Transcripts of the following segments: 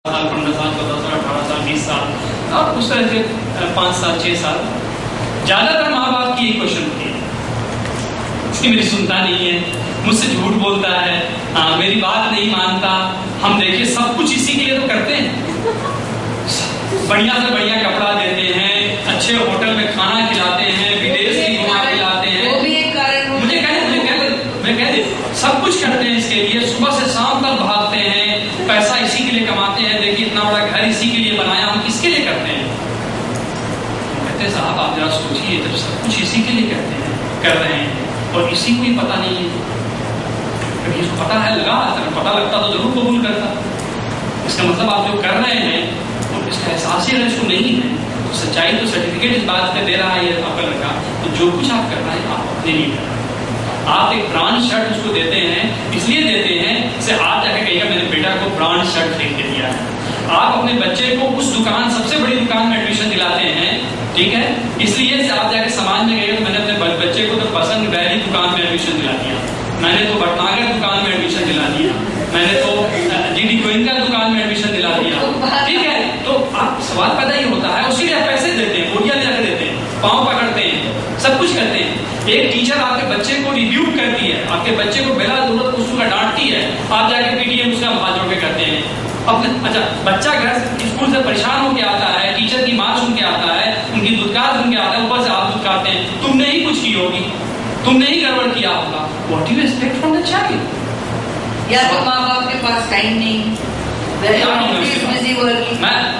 साल 15 साल 14 साल 18 साल 20 साल और उस तरह से 5 साल 6 साल ज्यादातर माँ बाप की एक क्वेश्चन होती है, इसकी मेरी सुनता नहीं है, मुझसे झूठ बोलता है, मेरी बात नहीं मानता। हम देखिए सब कुछ इसी के लिए तो करते हैं, बढ़िया से बढ़िया कपड़ा देते हैं, अच्छे होटल में खाना खिलाते हैं, विदेश की घुमा खिलाते हैं। वो भी एक कारण मुझे मैं कह दे सब कुछ करते हैं इसके लिए, सुबह से शाम तक भागते हैं, पैसा इसी के लिए कमाते हैं। देखिए इतना बड़ा घर इसी के लिए बनाया, हम किसके लिए करते हैं? कहते हैं साहब आप जरा सोचिए, जब सब कुछ इसी के लिए करते हैं, कर रहे हैं और इसी को ही पता नहीं है, कभी इसको पता है लगा, अगर पता लगता तो जरूर कबूल करता। इसका मतलब आप जो कर रहे हैं और इसका एहसास ही अगर इसको नहीं है तो सच्चाई तो सर्टिफिकेट इस बात पे दे रहा है ये आपका लड़का, तो जो कुछ आप कर रहे हैं आप अपने लिए कर रहे हैं। आप एक ब्रांड शर्ट उसको देते हैं, इसलिए देते हैं जैसे आप जाके कहिएगा मेरे बेटा को ब्रांड शर्ट खरीद के दिया है। आप अपने बच्चे को उस दुकान, सबसे बड़ी दुकान में एडमिशन दिलाते हैं, ठीक है, इसलिए से आप जाके समाज में गए तो मैंने अपने बच्चे को तो पसंद वैली दुकान में एडमिशन दिला दिया, मैंने तो भटनागर दुकान में एडमिशन दिला दिया, मैंने तो जीडी गोयनका दुकान में एडमिशन दिला दिया, ठीक है। तो आप सवाल पैदा ही होता है, उसी लिए पैसे देते हैं, बोलियां जाकर देते हैं, पाँव पकड़ते हैं, सब कुछ करते हैं। एक टीचर आपके बच्चे को रिव्यू करती है, आपके बच्चे को बिना जरूरत उसको डांटती है, आप जाके पीटीएम उसका हाथ जोड़ के करते हैं अपने। अच्छा, बच्चा घर स्कूल से परेशान होकर आता है, टीचर की बात सुन के आता है, उनकी दुत्कार सुन के आता है, ऊपर से आप दुत्कारते हैं, तुमने ही कुछ की होगी, तुमने ही गड़बड़ किया होगा। What you expect from the child? या तो माँ बाप के पास टाइम नहीं, मैं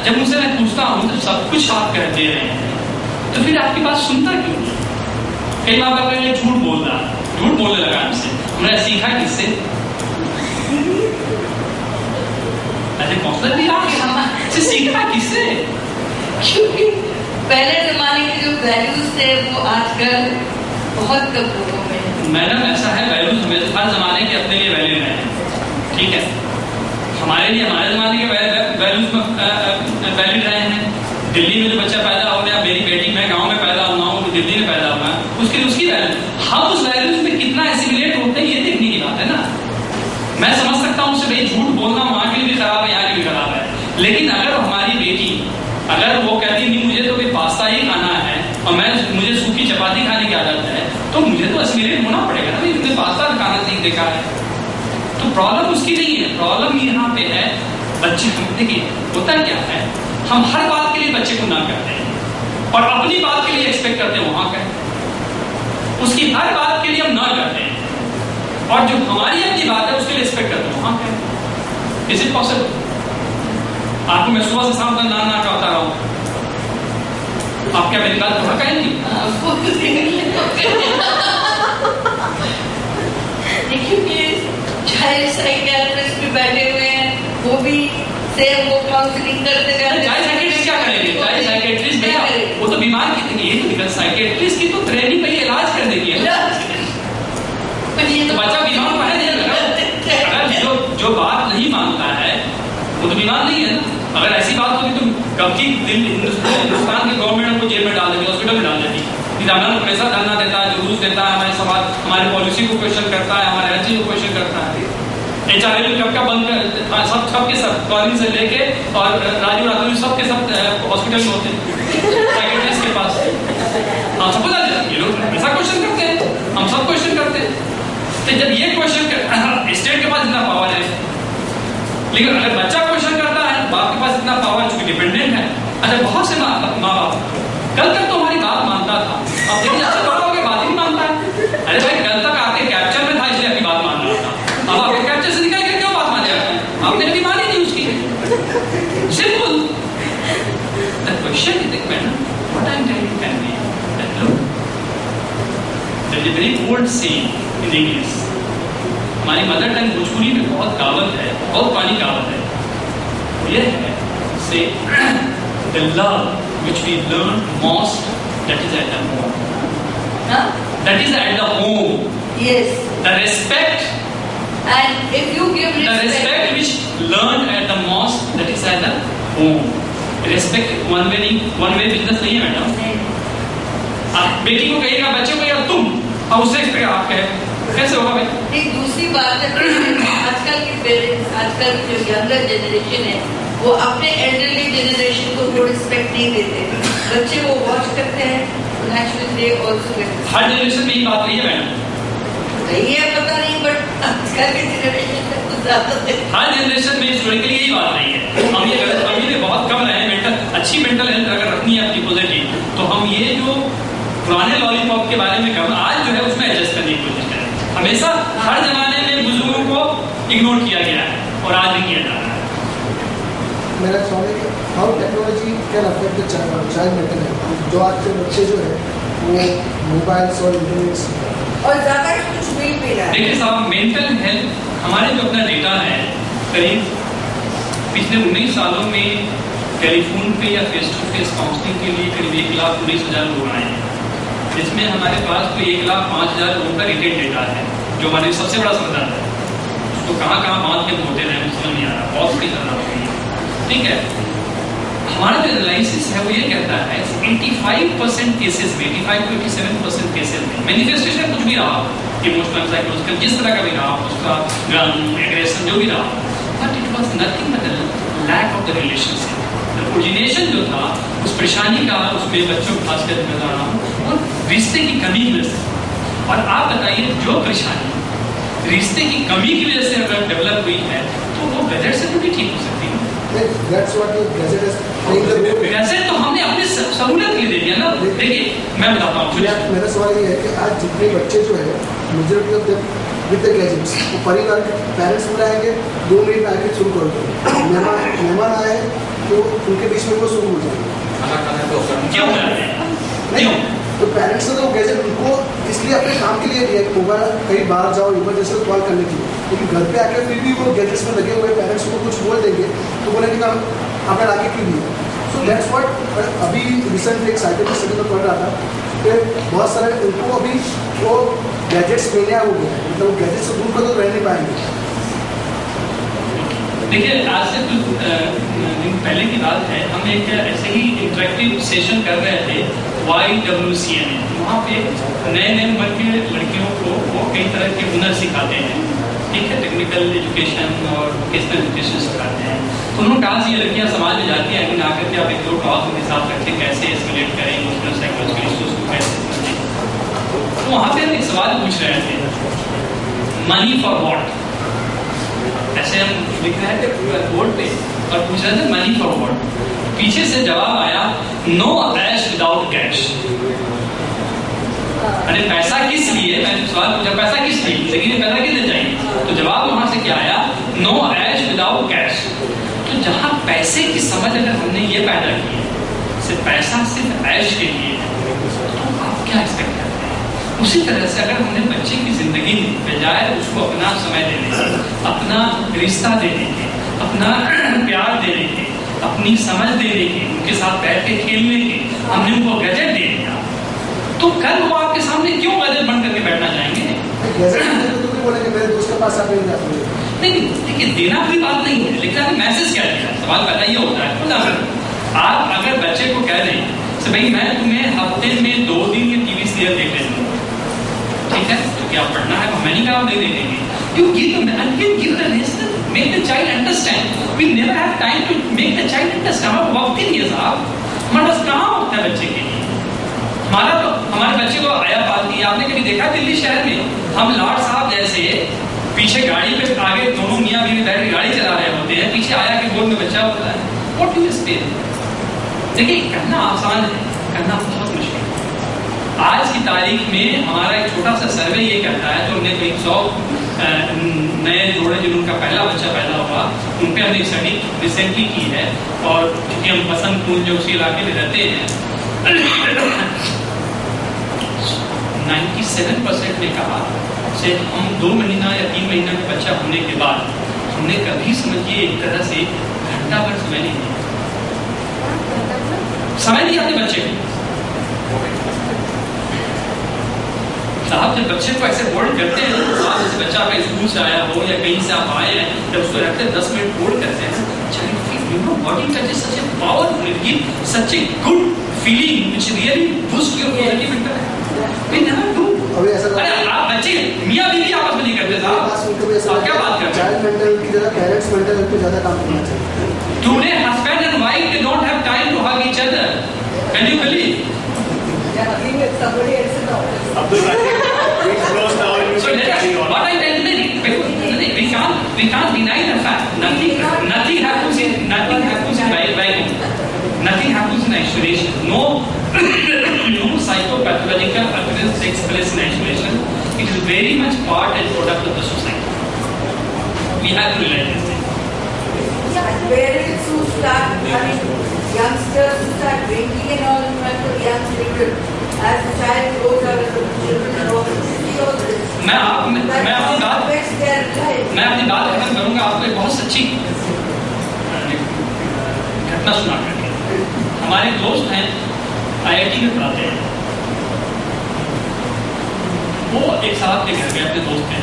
जब मुझसे मैं पूछता हूँ तो सब कुछ आप कह दे रहे हैं तो फिर आपकी बात सुनता क्यों नहीं? कई माँ बाप के लिए झूठ बोल रहा, झूठ बोलने लगा हमसे, हमने सीखा किससे? ऐसे कौशल भी आपसे सीखा किससे? क्योंकि पहले जमाने के जो वैल्यूज थे वो आजकल बहुत कम लोगों में है। मैडम ऐसा है, वैल्यूज हमेशा हर जमाने के अपने लिए वैल्यू रहे हैं, ठीक है, हमारे लिए हमारे जमाने के वैल्यूज वैलिड रहे हैं। दिल्ली में जो बच्चा पैदा हो गया, मेरी बेटी मैं गांव में पैदा हुआ हूँ, दिल्ली में पैदा हुआ है, उसकी वैल्यू, हम उस वैल्यूज में कितना एसिमिलेट होते हैं ये देखने की बात है ना। मैं समझ सकता हूँ उससे भाई झूठ बोलना वहां के लिए भी खराब है, यहाँ के लिए भी खराब है, लेकिन अगर हमारी बेटी अगर वो कहती नहीं मुझे तो भी पास्ता ही खाना है और मुझे सूखी चपाती खाने की आदत है, तो मुझे तो एसिमिलेट होना पड़ेगा ना, तुमने पास्ता खाना सीख देखा है। तो प्रॉब्लम उसकी नहीं है, प्रॉब्लम यहाँ पे है बच्चे। देखिए होता क्या है, हम हर बात के लिए बच्चे को ना करते हैं और अपनी बात के लिए एक्सपेक्ट करते हैं वहां का, उसकी हर बात के लिए हम ना करते हैं और जो हमारी अपनी बात है उसके लिए एक्सपेक्ट करते हैं वहां का। Is it possible? आपको मैं सुबह से शाम तक ना ना कहता रहा हूं, आप क्या मेरी बात थोड़ा कहेंगी? चाइल्ड साइकियाट्रिस्ट भी बैठे हुए हैं, वो भी सेम वो काउंसलिंग करते रहते हैं। चाइल्ड साइकियाट्रिस्ट क्या करेंगे? चाइल्ड साइकियाट्रिस्ट भैया वो तो बीमार कितनी है, साइकियाट्रिस्ट की तो ट्रेनिंग पहले इलाज करने की है, तो बच्चा बीमार पड़ा नहीं लगा। अगर जो बात नहीं मानता है वो तो बीमार नहीं है ना। अगर ऐसी बात होती तो कब की हिंदुस्तान की गवर्नमेंट को जेल में डाल देती, हॉस्पिटल में डाल देती। हमारा पैसा धरना देता है, जुलूस देता है, हमारे समाज हमारी पॉलिसी को क्वेश्चन करता है, हमारे हर चीज को क्वेश्चन करता है। HRL कब का बंद कर, सब के सब कॉलिंग से लेके और राजीव राजू सब के सब हॉस्पिटल में होते हैं साइकियाट्रिस्ट के पास। हम सबको ये लोग ऐसा क्वेश्चन करते हैं, हम सब क्वेश्चन करते हैं। तो जब ये क्वेश्चन स्टेट के पास इतना पावर है, लेकिन अगर बच्चा क्वेश्चन करता है बाप के पास इतना पावर, चूंकि डिपेंडेंट है। अच्छा, बहुत से माँ बाप कल तक तो हमारी बात मानता था, अब देखिए अच्छा बड़ा हो गया बात ही नहीं मानता है। अरे भाई कल तक आपके कैप्चर में था इसलिए आपकी बात मान रहा था, अब आपके कैप्चर से निकल के क्यों बात मान रहे हैं? आपने कभी मानी नहीं उसकी। Simple the question is what I am telling can be that look there is a very old saying in English, हमारी मदर टंग भोजपुरी में बहुत कहावत है, बहुत पुरानी कहावत है, ये है से the love which we learn most, that is at the home. Huh? That is at the home. Yes. The respect. And if you give respect. The respect which learned at the most, that is at the home. Respect one way business नहीं है madam. आप बेटी को कहिएगा, बच्चे को कहिएगा तुम, और उससे एक्सपेक्ट आप कहे, कैसे होगा भाई? एक दूसरी बात है, आजकल के पेरेंट्स, आजकल जो यंगर जनरेशन है वो अपने एल्डरली जनरेशन को वो रिस्पेक्ट नहीं देते, बच्चे वो वॉच करते हैं, naturally they also get. Her generation में ये बात रही है मैडम, नहीं है पता नहीं, बट आजकल के जनरेशन में कुछ ज्यादा हर जनरेशन में हिस्टोरिकली यही बात रही है। हम ये गलत फहमी में बहुत कम रहे, अच्छी मेंटल हेल्थ अगर रखनी है अपनी पॉजिटिव, तो हम ये जो पुराने लॉलीपॉप के बारे में कम, आज जो है उसमें एडजस्ट करने की कोशिश करें। हमेशा हर जमाने में बुजुर्गों को इग्नोर किया गया है और आज भी किया जा रहा है। मेरा सवाल है कि how technology can affect the child mental health. जो आज के बच्चे जो है वो मोबाइल्स और इंटरनेट और ज्यादा कुछ मिल भी रहा है। देखिए साहब, मेंटल हेल्थ हमारे जो अपना डेटा है, करीब पिछले 19 सालों में टेलीफोन पे या फेस टू फेस काउंसलिंग के लिए करीब 1,19,000 लोग आए हैं, जिसमें हमारे पास कोई 1,05,000 लोगों का रिटेन डेटा है, जो हमारे सबसे बड़ा समझदार है। तो कहाँ बांध के बोलते रहे समझ नहीं आ रहा, बहुत बड़ी खतरा हो गई है। ठीक है, हमारा जो एनालिसिस है वो ये कहता है 85% केसेस में, 85 to 87% केसेस में मैनिफेस्टेशन कुछ भी रहा, इमोशनल साइकोलॉजिकल जिस तरह का भी रहा, उसका एग्रेशन जो भी रहा, but it was nothing but lack of the relationship. Origination जो था उस परेशानी का, उसमें बच्चों को खासकर मैं बता रहा हूँ, वो रिश्ते की कमी की वजह से। और आप बताइए, जो परेशानी रिश्ते की कमी की वजह से अगर डेवलप हुई है, तो वो गैजेट से तो भी ठीक हो सकती है। That's what the gadget is playing the role. Gadget तो हमने अपनी सहूलियत के लिए दे दिया ना। देखिए मैं बताता हूँ, मेरा सवाल ये है कि आज जितने बच्चे जो है majority of them with the gadgets, वो परिवार के पेरेंट्स बुलाएंगे, 2 मिनट आके शुरू कर दो, मेहमान आए तो उनके बीच में वो शुरू हो जाएंगे। क्यों करते हैं? क्यों? तो पेरेंट्स ने तो गैजेट उनको इसलिए अपने काम के लिए दिया कि मोबाइल कहीं बाहर जाओ इमरजेंसी में कॉल करने के लिए, लेकिन घर पे आकर फिर भी वो गैजेट्स में लगे हुए पेरेंट्स को कुछ बोल देंगे तो बोलेंगे कि हमें लाके क्यों दिया। सो दैट्स व्हाट अभी रिसेंटली एक साइकोलॉजिस्ट स्टडी में पढ़ रहा था कि बहुत सारे उनको अभी वो गैजेट्स मिलने हो गया, मतलब गैजेट से दूर कर तो रह नहीं पाएंगे। देखिए, आज से कुछ दिन पहले की बात है, हम एक ऐसे ही इंटरेक्टिव सेशन कर रहे थे YWCA में। वहाँ पे नए उम्र के लड़कियों को वो कई तरह के हुनर सिखाते हैं, ठीक है, टेक्निकल एजुकेशन और वोकेशनल एजुकेशन सिखाते हैं। तो उन्होंने कहा कि ये लड़कियाँ समाज में जाती हैं, लेकिन आकर के आप 1-2 टॉक उनके साथ रखें, कैसे एस्केलेट करें इमोशनल साइकोलॉजिकल इश्यूज को, कैसे समझें। तो वहाँ पे हम एक सवाल पूछ रहे थे, मनी फॉर वॉट। ऐसे हम लिख रहे थे बोर्ड पे और पूछ रहे थे मनी फॉर वॉट। पीछे से जवाब आया, नो ऐश विदाउट कैश। अरे पैसा किस लिए? मैंने सवाल पूछा, पैसा किस लिए, लेकिन पैसा किसने चाहिए? तो जवाब वहां से क्या आया, नो ऐश विदाउट कैश। तो जहां पैसे की समझ अगर हमने ये पैदा की है, सिर्फ पैसा सिर्फ ऐश के लिए, तो आप क्या एक्सपेक्ट करते हैं? उसी तरह से अगर हमने बच्चे की जिंदगी में बजाय उसको अपना समय देने के, अपना रिश्ता देने के, अपना प्यार देने के, अपनी समझ देने के, उनके साथ बैठ के खेलने के, हमने उनको गैजेट दे दिया, तो कल वो आपके सामने क्यों गैजेट बंद करके बैठना चाहेंगे? मेरे दोस्त के पास नहीं, देखिए देना कोई बात नहीं है, लेकिन मैसेज क्या दिया? सवाल पहला ये होता है, आप अगर बच्चे को कह दें तो भाई मैं तुम्हें हफ्ते में 2 दिन ये टीवी सीरियल देख लेंगे, ठीक है, तो क्या पढ़ना है मैं नहीं कहा नहीं देखेंगे। You give the lesson, make the child understand. We never have time to make the child understand. हमारा वक्त ही नहीं है साहब, हमारे पास कहाँ वक्त है बच्चे के लिए? हमारे बच्चे को आया पालती, आपने कभी देखा दिल्ली शहर में हम लॉर्ड साहब जैसे पीछे गाड़ी पे आगे दोनों मियाँ बीवी बैठ के गाड़ी चला रहे होते हैं, पीछे आया कि गोद में बच्चा होता है। What do you say? देखिए, कहना आसान है, करना बहुत मुश्किल है। आज की तारीख में हमारा एक छोटा सा सर्वे ये कहता है, तो हमने कोई 100 नए जोड़े जिनका पहला बच्चा पैदा हुआ, उन पर हमने स्टडी रिसेंटली की है, और क्योंकि हम पसंद कुंज जो उसी इलाके में रहते हैं, 97% ने कहा से हम 2 महीना या 3 महीना का बच्चा होने के बाद हमने कभी समझिए एक तरह से घंटा भर समय नहीं दिया, समय दिया अपने बच्चे को। आप जब बच्चे को ऐसे होल्ड करते हैं, तो आप जैसे बच्चा आपका स्कूल से आया हो या कहीं से आप आए हैं, जब उसको रखते हैं 10 मिनट होल्ड करते हैं, body touch is such a powerful, it gives such a good feeling which really boosts your positive mental health. We never do. अरे आप बच्चे मियाँ बीवी आपस में नहीं करते साहब, आप क्या बात करते हैं? चाइल्ड मेंटल की जगह पेरेंट्स मेंटल हेल्थ पे ज्यादा काम करना चाहिए। Today, husband and wife, they don't have time to hug each other. Can you believe? Somebody else in the office. Abdul, I think it's closed now and you So can let us, carry on. what I tell you, we can't deny the fact. Nothing happens in vacuum. Nothing happens in isolation. No psychopathological occurrence takes place in isolation. It is very much part and product of the society. We have to realize this thing. Parents who start, youngsters who start drinking and all in front of young children, as the child grows up, as the children grow up, see all this. मैं अपनी That बात affects their life. मैं अपनी बात खत्म करूंगा। आपको एक बहुत सच्ची घटना सुना करके। हमारे एक दोस्त हैं, IIT में पढ़ाते हैं। वो एक साहब के घर गए अपने दोस्त के।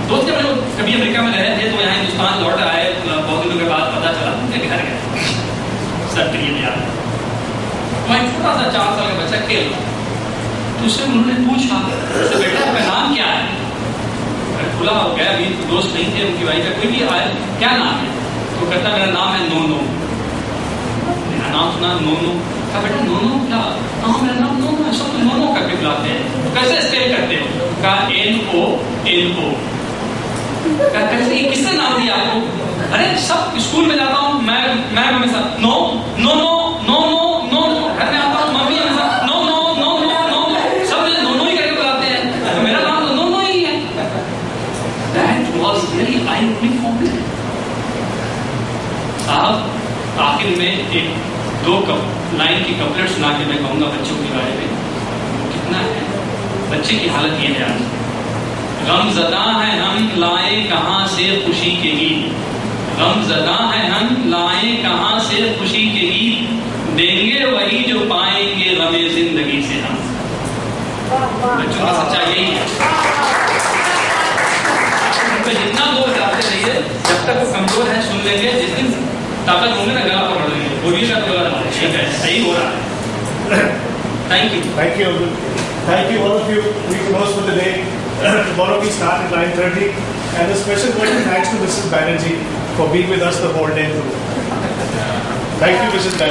दोस्त जब लोग कभी अमेरिका में रहे थे तो यहाँ हिंदुस्तान लौट आए, बहुत दिनों के बाद पता चला उनके घर गए सर्टिफिकेट याद। वहाँ एक छोटा सा 4 साल का बच्चा खेल रहा, तो उससे उन्होंने पूछा, बेटा आपका नाम क्या है? खुला हो गया, अभी दोस्त नहीं थे, उनकी वाइफ का कोई भी आया, क्या नाम है? तो कहता मेरा नाम है नोनो। मेरा नाम सुना नोनो, कहा बेटा नोनो क्या? हाँ मेरा नाम नोनो है, सब तो नोनो करके बुलाते हैं। तो कैसे स्पेल करते हो? कहा NONO। कैसे, किसने नाम दिया आपको? अरे सब स्कूल में जाता हूँ मैं हमेशा no no no no no no, घर में आता हूँ मम्मी हमेशा no no no no no, सब नो ही करके बुलाते हैं, तो मेरा नाम तो नो ही है। That was very eye-opening for me. साहब आखिर में एक 2 लाइन की कपलेट सुना के मैं कहूँगा बच्चों के बारे में। कितना है बच्चे की हालत ये है आज, गमज़दा है हम लाए कहाँ से खुशी के गीत, गमज़दा है हम लाए कहाँ से खुशी के गीत, देंगे वही जो पाएंगे गमे जिंदगी से हम। बच्चों का सच्चा यही है। तो जितना दूर जाते रहिए, जब तक वो कमजोर है सुन लेंगे, जिस दिन ताकत होंगे ना गला पकड़ लेंगे, बोलिए का तो गला ठीक है, सही हो रहा है। Thank you. Thank you, Abdul. Thank you, all of you. We close for the day. Tomorrow we start at 9:30. And a special question thanks to Mrs. Banerjee for being with us the whole day through. Thank you, Mrs. Banerjee.